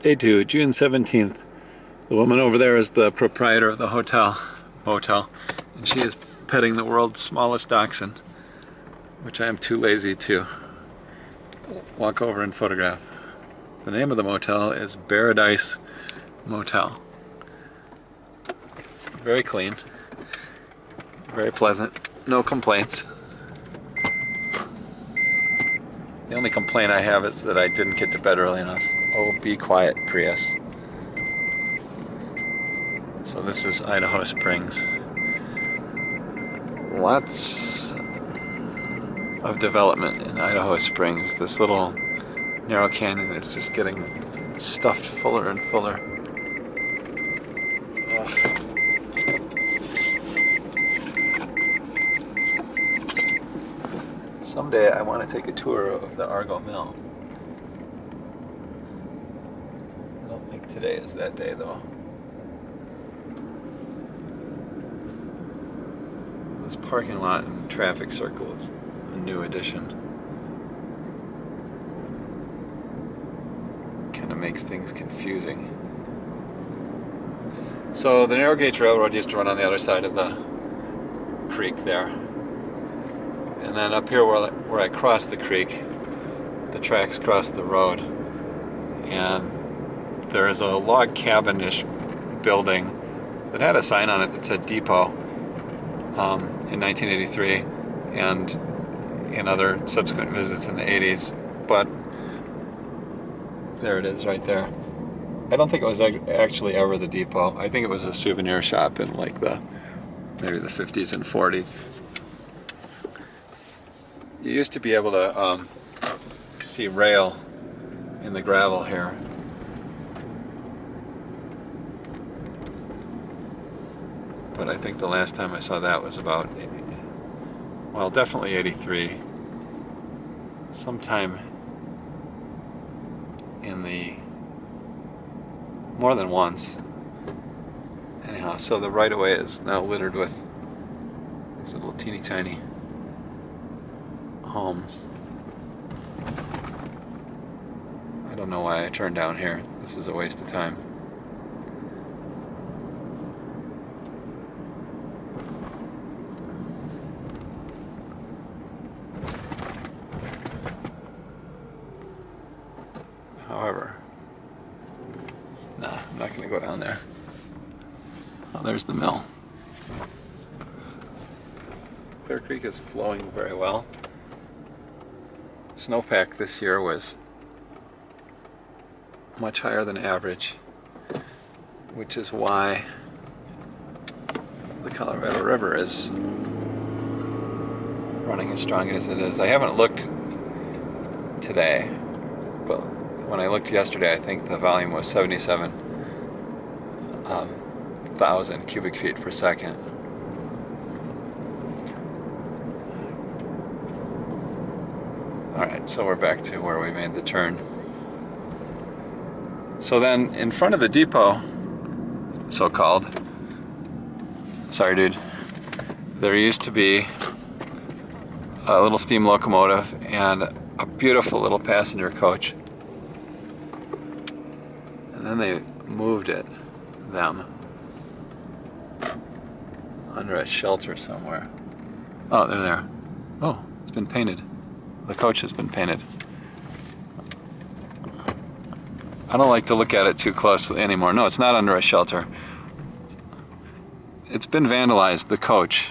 Day 2, June 17th. The woman over there is the proprietor of the motel, and she is petting the world's smallest dachshund, which I am too lazy to walk over and photograph. The name of the motel is Paradise Motel. Very clean, very pleasant, no complaints. The only complaint I have is that I didn't get to bed early enough. Oh, be quiet, Prius. So this is Idaho Springs. Lots of development in Idaho Springs. This little narrow canyon is just getting stuffed fuller and fuller. Ugh. Someday I want to take a tour of the Argo Mill. I don't think today is that day though. This parking lot and traffic circle is a new addition. Kind of makes things confusing. So the narrow gauge railroad used to run on the other side of the creek there. And then up here where I crossed the creek, the tracks crossed the road. And there is a log cabin-ish building that had a sign on it that said depot in 1983 and in other subsequent visits in the 80s. But there it is right there. I don't think it was actually ever the depot. I think it was a souvenir shop in like maybe the 50s and 40s. You used to be able to see rail in the gravel here. But I think the last time I saw that was about, well, definitely 83. Sometime in the, more than once. Anyhow, so the right-of-way is now littered with these little teeny tiny homes. I don't know why I turned down here. This is a waste of time. However, nah, I'm not going to go down there. Oh, there's the mill. Clear Creek is flowing very well. Snowpack this year was much higher than average, which is why the Colorado River is running as strong as it is. I haven't looked today, but when I looked yesterday, I think the volume was 77,000 cubic feet per second. Alright, so we're back to where we made the turn. So then, in front of the depot, so-called, sorry dude, there used to be a little steam locomotive and a beautiful little passenger coach. And then they moved them, under a shelter somewhere. Oh, they're there. Oh, it's been painted. The coach has been painted. I don't like to look at it too closely anymore. No, it's not under a shelter. It's been vandalized, the coach.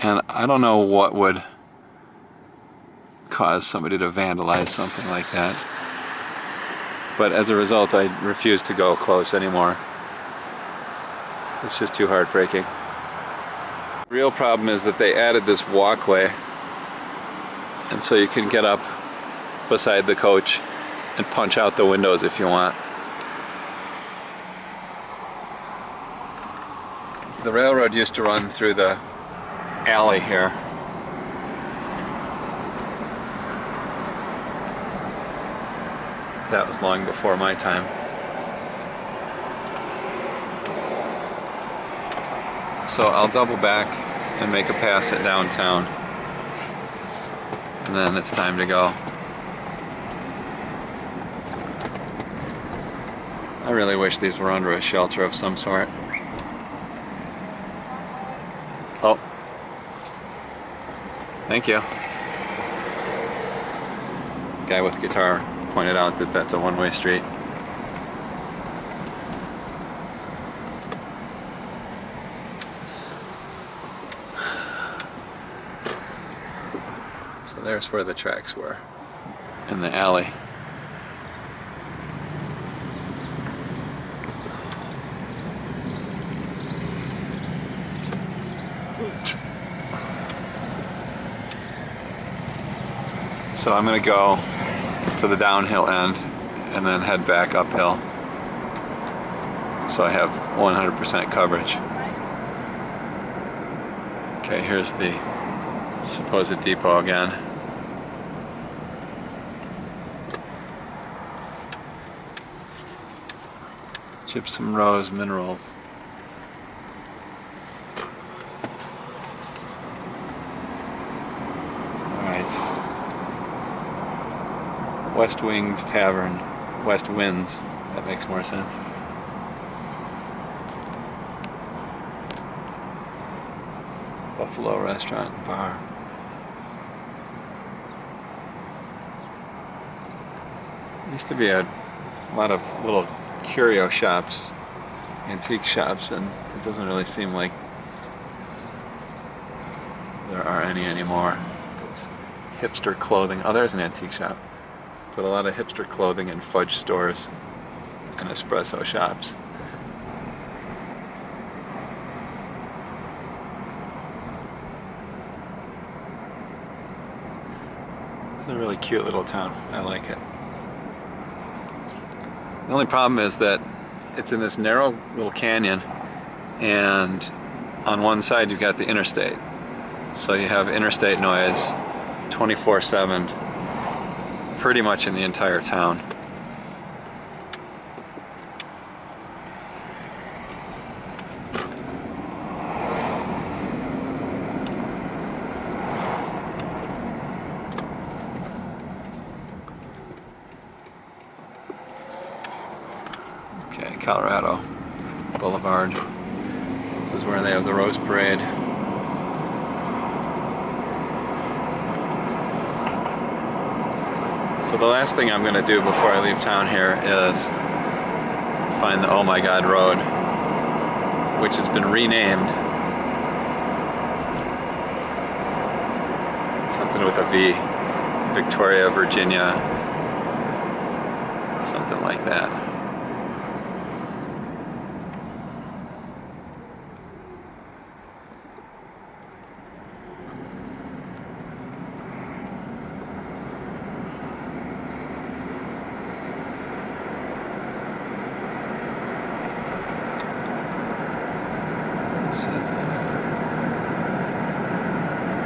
And I don't know what would cause somebody to vandalize something like that. But as a result, I refuse to go close anymore. It's just too heartbreaking. The real problem is that they added this walkway, and so you can get up beside the coach and punch out the windows if you want. The railroad used to run through the alley here. That was long before my time. So I'll double back and make a pass at downtown. And then it's time to go. I really wish these were under a shelter of some sort. Oh. Thank you. Guy with guitar pointed out that that's a one-way street. So there's where the tracks were, in the alley. So I'm going to go to the downhill end and then head back uphill, so I have 100% coverage. Okay, here's the supposed depot again. Gypsum Rose Minerals. Alright. West Wings Tavern. West Winds. That makes more sense. Buffalo Restaurant and Bar. Used to be a lot of little curio shops, antique shops, and it doesn't really seem like there are any anymore. It's hipster clothing. Oh, there's an antique shop. But a lot of hipster clothing and fudge stores and espresso shops. It's a really cute little town. I like it. The only problem is that it's in this narrow little canyon, and on one side you've got the interstate. So you have interstate noise 24/7 pretty much in the entire town. Okay, Colorado Boulevard. This is where they have the Rose Parade. So the last thing I'm going to do before I leave town here is find the Oh My God Road, which has been renamed. Something with a V. Victoria, Virginia. Something like that.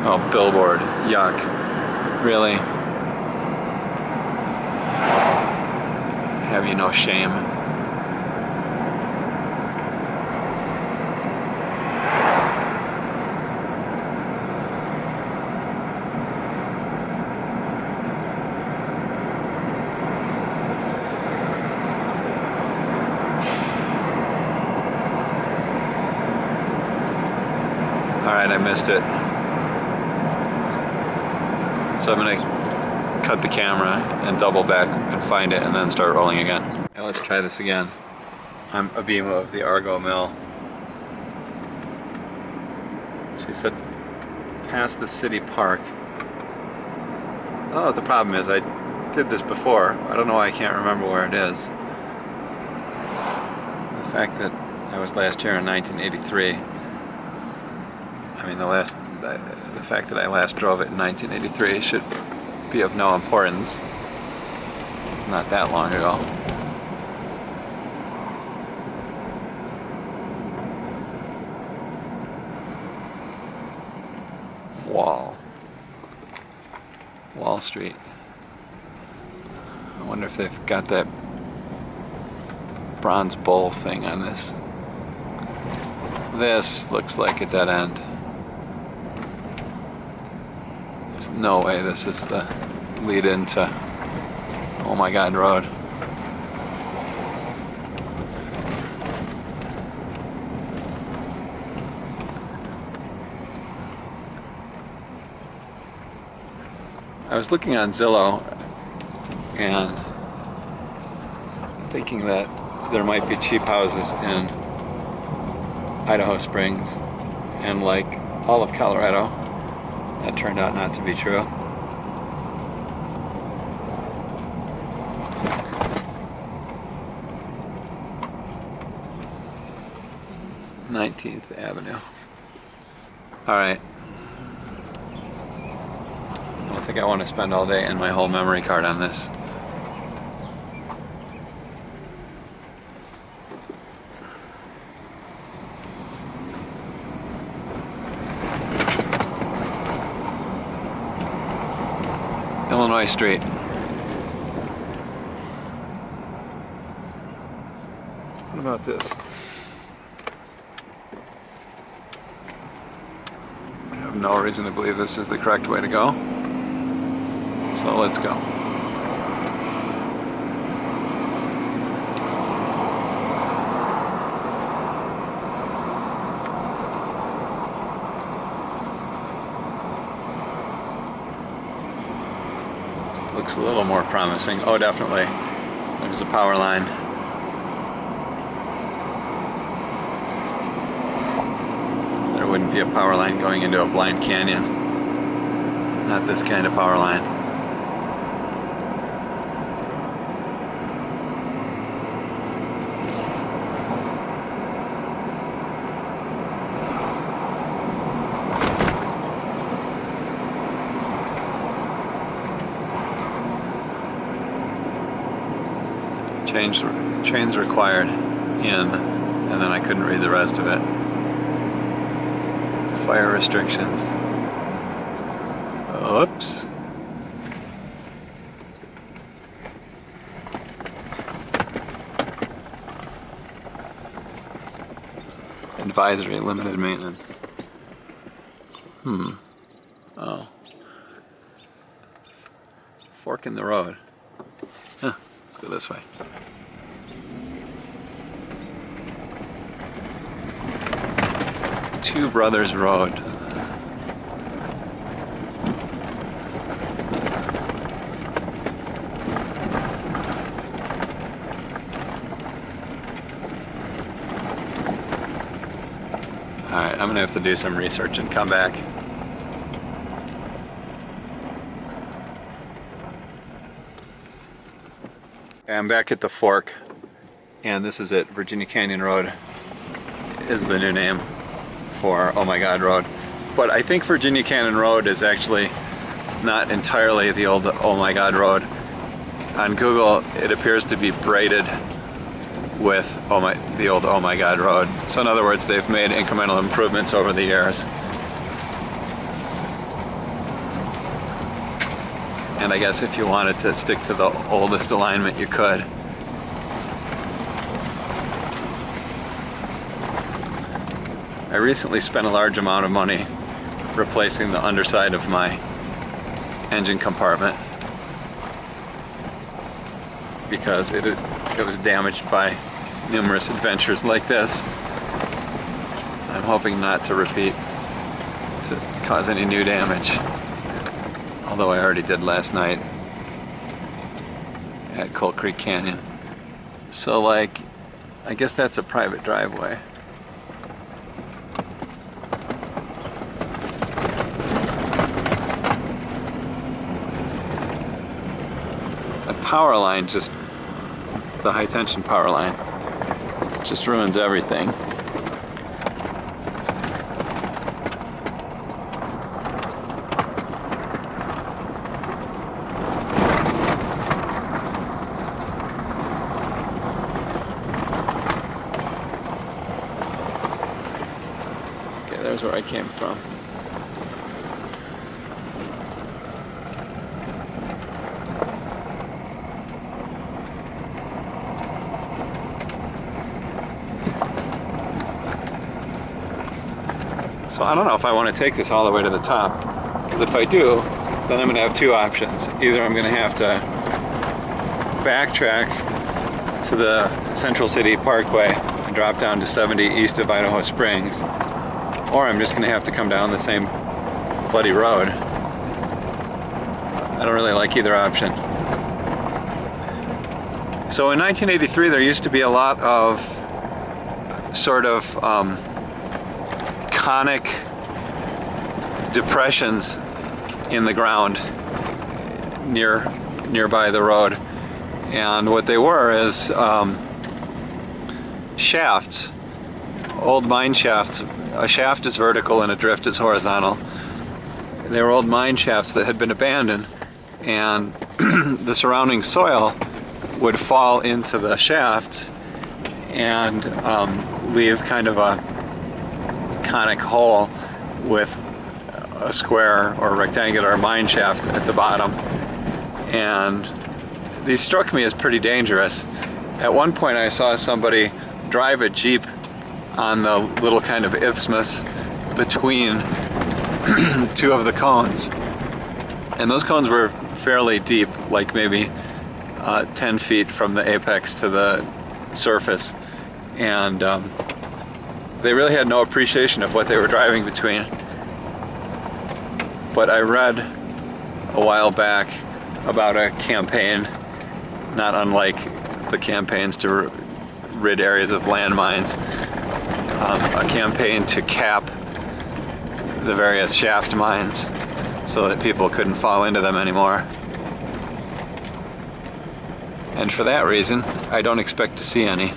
Oh, billboard. Yuck. Really? Have you no shame? Alright, I missed it. So I'm going to cut the camera and double back and find it and then start rolling again. Now let's try this again. I'm abeam of the Argo Mill. She said past the city park. I don't know what the problem is. I did this before. I don't know why I can't remember where it is. The fact that I was last here in 1983. I mean, the fact that I last drove it in 1983 should be of no importance. Not that long ago. Wall Street. I wonder if they've got that bronze bowl thing on this. This looks like a dead end. There's no way this is the lead into Oh My God Road. I was looking on Zillow and thinking that there might be cheap houses in Idaho Springs and like all of Colorado. That turned out not to be true. 19th Avenue. Alright. I don't think I want to spend all day and my whole memory card on this. Illinois Street. What about this? I have no reason to believe this is the correct way to go. So let's go. Looks a little more promising. Oh, definitely. There's a power line. There wouldn't be a power line going into a blind canyon. Not this kind of power line. Chains required in, and then I couldn't read the rest of it. Fire restrictions. Oops. Advisory, limited maintenance. Oh. Fork in the road. Huh. Let's go this way. Two Brothers Road. Alright, I'm gonna have to do some research and come back. I'm back at the fork, and this is it. Virginia Canyon Road is the new name for Oh My God Road. But I think Virginia Canyon Road is actually not entirely the old Oh My God Road. On Google, it appears to be braided with the old Oh My God Road. So in other words, they've made incremental improvements over the years. And I guess if you wanted to stick to the oldest alignment, you could. I recently spent a large amount of money replacing the underside of my engine compartment because it was damaged by numerous adventures like this. I'm hoping not to repeat, to cause any new damage. Although I already did last night at Cold Creek Canyon. So like, I guess that's a private driveway. The power line just, the high tension power line, just ruins everything. There's where I came from. So I don't know if I want to take this all the way to the top, because if I do, then I'm going to have two options. Either I'm going to have to backtrack to the Central City Parkway and drop down to 70 east of Idaho Springs, or I'm just going to have to come down the same bloody road. I don't really like either option. So in 1983 there used to be a lot of sort of conic depressions in the ground nearby the road, and what they were is shafts, old mine shafts. A shaft is vertical and a drift is horizontal. They were old mine shafts that had been abandoned, and the surrounding soil would fall into the shafts and leave kind of a conic hole with a square or rectangular mine shaft at the bottom. And these struck me as pretty dangerous. At one point I saw somebody drive a Jeep on the little kind of isthmus between two of the cones. And those cones were fairly deep, like maybe 10 feet from the apex to the surface. And they really had no appreciation of what they were driving between. But I read a while back about a campaign, not unlike the campaigns to rid areas of landmines, a campaign to cap the various shaft mines so that people couldn't fall into them anymore. And for that reason, I don't expect to see any.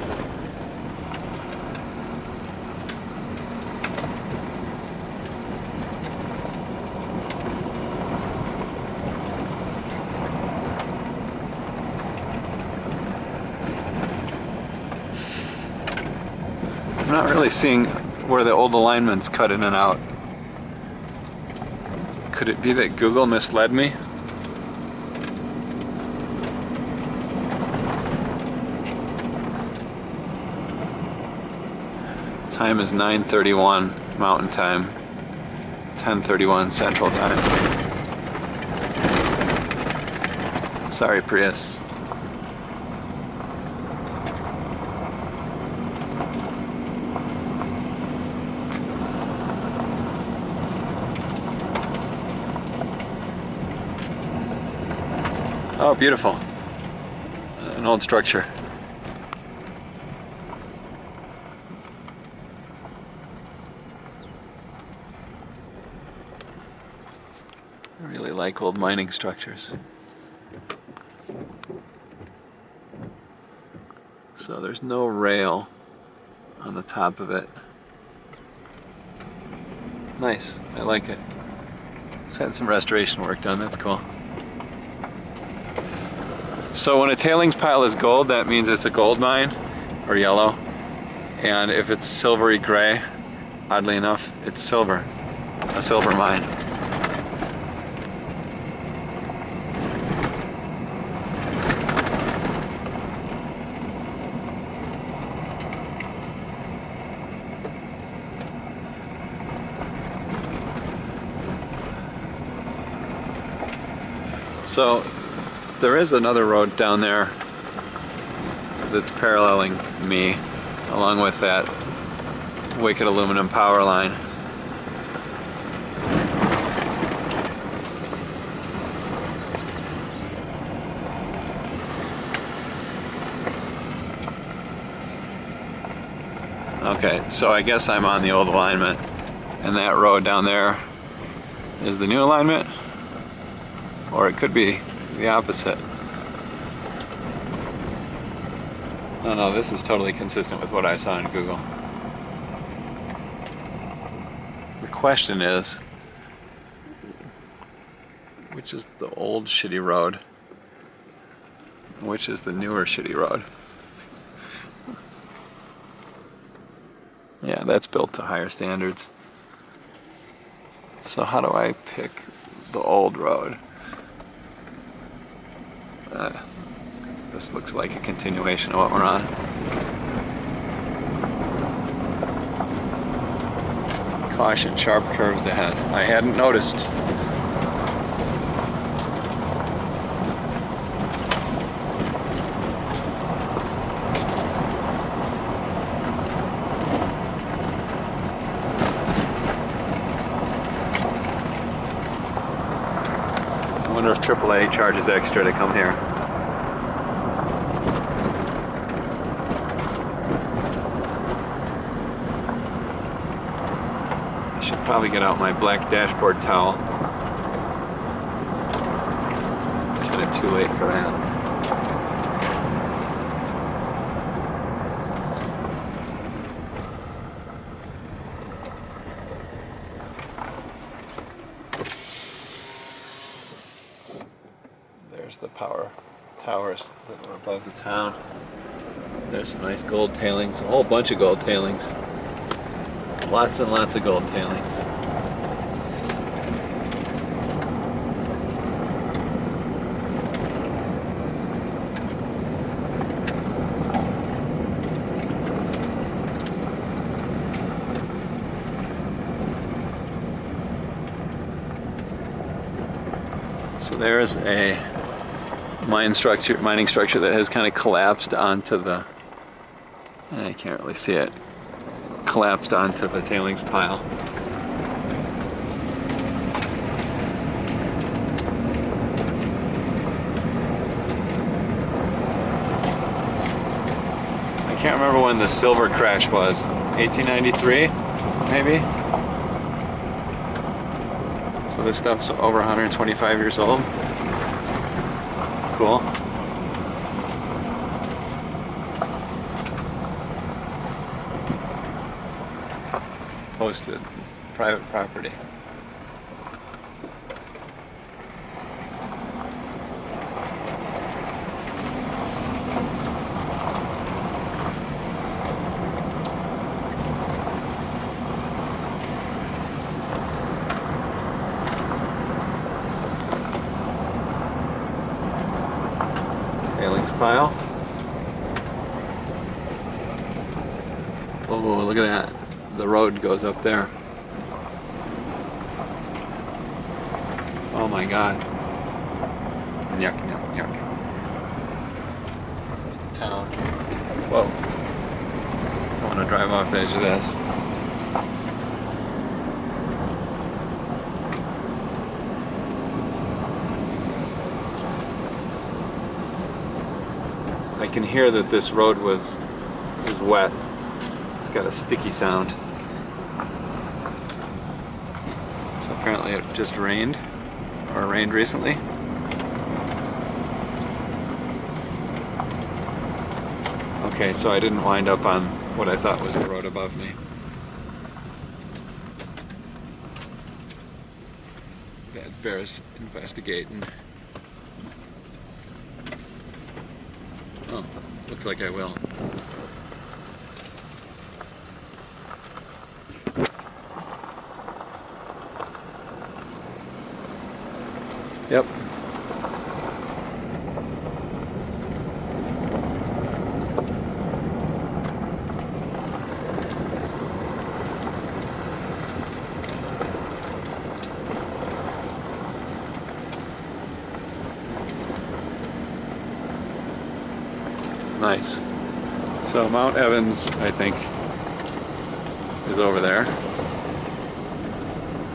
I'm not really seeing where the old alignments cut in and out. Could it be that Google misled me? Time is 9:31 Mountain Time, 10:31 Central Time. Sorry, Prius. Oh, beautiful. An old structure. I really like old mining structures. So there's no rail on the top of it. Nice, I like it. It's had some restoration work done, that's cool. So when a tailings pile is gold, that means it's a gold mine, or yellow. And if it's silvery gray, oddly enough, it's silver, a silver mine. So there is another road down there that's paralleling me, along with that wicked aluminum power line. Okay, so I guess I'm on the old alignment, and that road down there is the new alignment, or it could be the opposite. No, this is totally consistent with what I saw in Google. The question is, which is the old shitty road? Which is the newer shitty road? Yeah, that's built to higher standards. So how do I pick the old road? This looks like a continuation of what we're on. Caution, sharp curves ahead. I hadn't noticed. I wonder wonder if AAA charges extra to come here. I should probably get out my black dashboard towel. Kind of too late for that. There's the power towers that are above the town. There's some nice gold tailings, a whole bunch of gold tailings. Lots and lots of gold tailings. So there's a mining structure that has kind of collapsed onto the, I can't really see it, collapsed onto the tailings pile. I can't remember when the silver crash was. 1893, maybe? So this stuff's over 125 years old. Cool. Posted private property. Tailings pile. Oh, look at that. The road goes up there. Oh my god. Yuck, yuck, yuck. There's the town. Whoa. Don't want to drive off the edge of this. I can hear that this road is wet. It's got a sticky sound. So apparently it just rained, or rained recently. Okay, so I didn't wind up on what I thought was the road above me. That bears investigating. Oh, looks like I will. Yep. Nice. So Mount Evans, I think, is over there.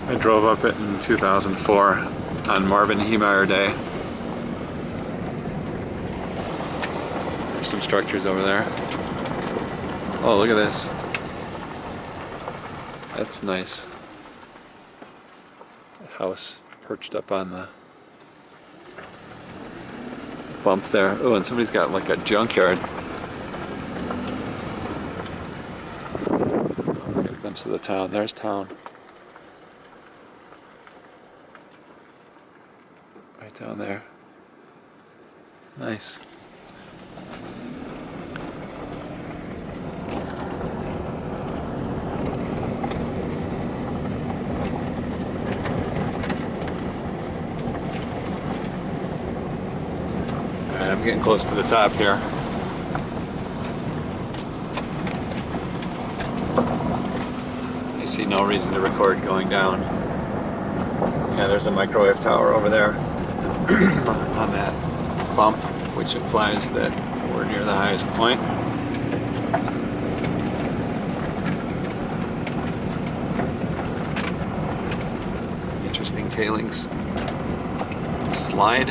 I drove up it in 2004 on Marvin Heemeyer Day. There's some structures over there. Oh, look at this. That's nice. A house perched up on the bump there. Oh, and somebody's got like a junkyard. Oh, get a glimpse of the town. There's town. Right down there. Nice. Alright, I'm getting close to the top here. I see no reason to record going down. Yeah, there's a microwave tower over there on that bump, which implies that we're near the highest point. Interesting tailings. slide.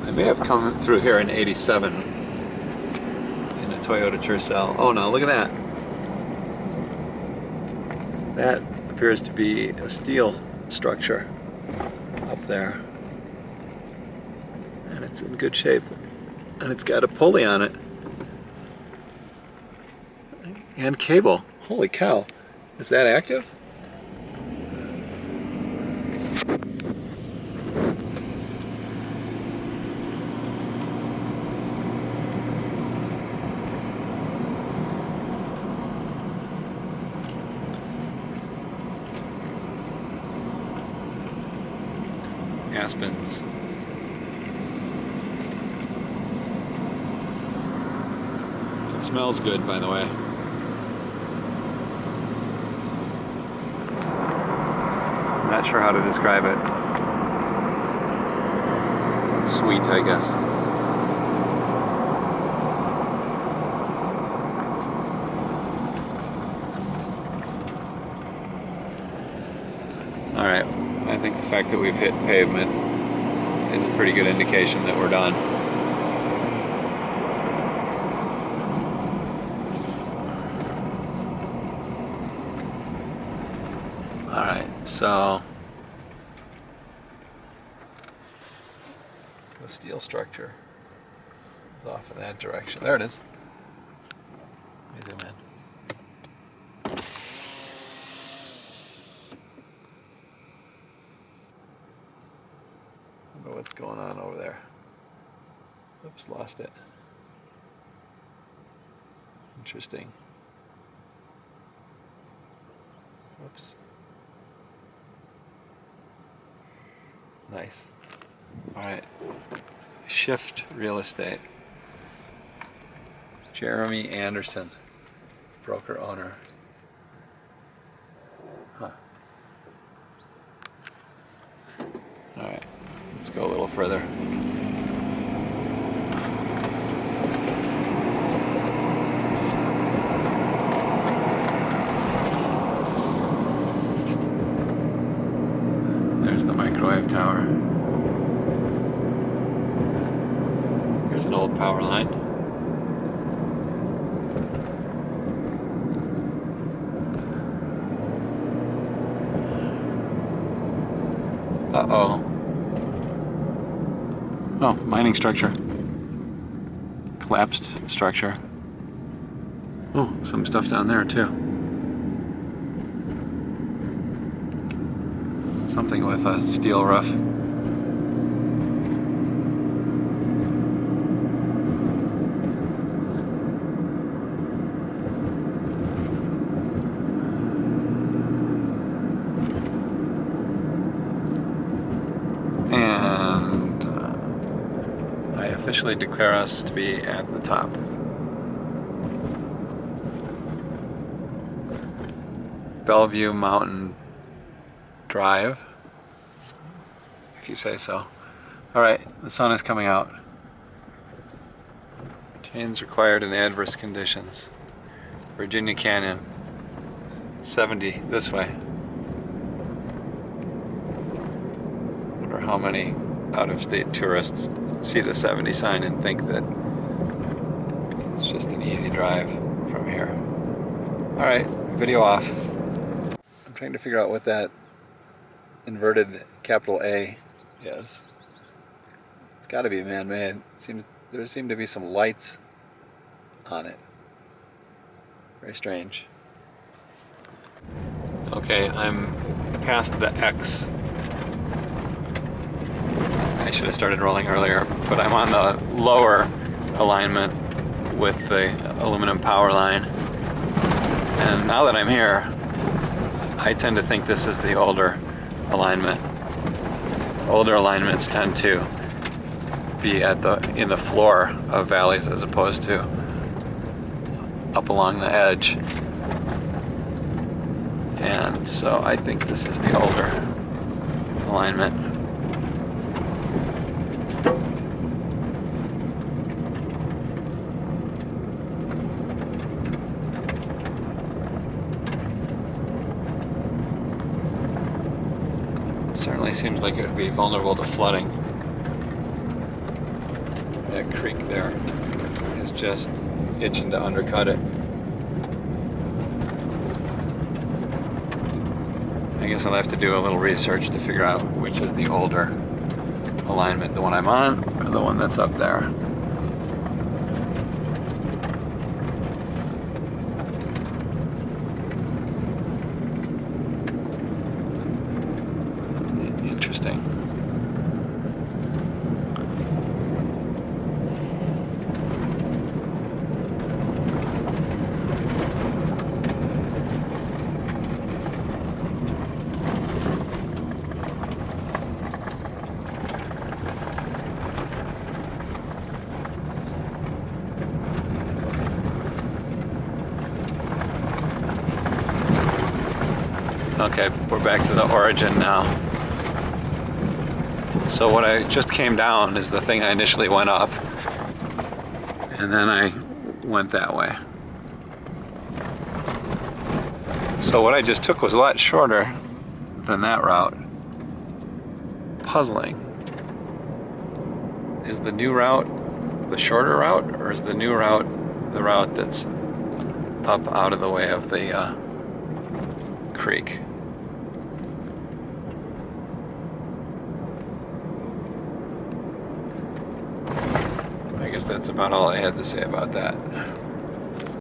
I may have come through here in '87 in a Toyota Tercel. Oh no, look at that. That appears to be a steel structure up there. And it's in good shape. And it's got a pulley on it. And cable. Holy cow. Is that active? Aspens. It smells good, by the way. I'm not sure how to describe it. Sweet, I guess. Alright, I think the fact that we've hit pavement is a pretty good indication that we're done. Alright, so the steel structure is off in that direction. There it is. Let me zoom in. Wonder what's going on over there. Oops, lost it. Interesting. Oops. Nice. Alright. Shift Real Estate. Jeremy Anderson, broker owner. Huh. Alright, let's go a little further. There's the microwave tower. Here's an old power line. Uh-oh. Oh, mining structure. Collapsed structure. Oh, some stuff down there too. Something with a steel roof. And I officially declare us to be at the top. Bellevue Mountain Drive, if you say so. Alright, the sun is coming out. Chains required in adverse conditions. Virginia Canyon. 70 this way. Wonder how many out-of-state tourists see the 70 sign and think that it's just an easy drive from here. Alright, video off. I'm trying to figure out what that inverted capital A is. It's got to be man-made. There seem to be some lights on it. Very strange. Okay, I'm past the X. I should have started rolling earlier, but I'm on the lower alignment with the aluminum power line. And now that I'm here, I tend to think this is the older alignment. Older alignments tend to be in the floor of valleys as opposed to up along the edge. And so I think this is the older alignment. Certainly seems like it would be vulnerable to flooding. That creek there is just itching to undercut it. I guess I'll have to do a little research to figure out which is the older alignment, the one I'm on or the one that's up there. Interesting. Okay, we're back to the origin now. So what I just came down is the thing I initially went up, and then I went that way. So what I just took was a lot shorter than that route. Puzzling. Is the new route the shorter route, or is the new route the route that's up out of the way of the creek? I guess that's about all I had to say about that.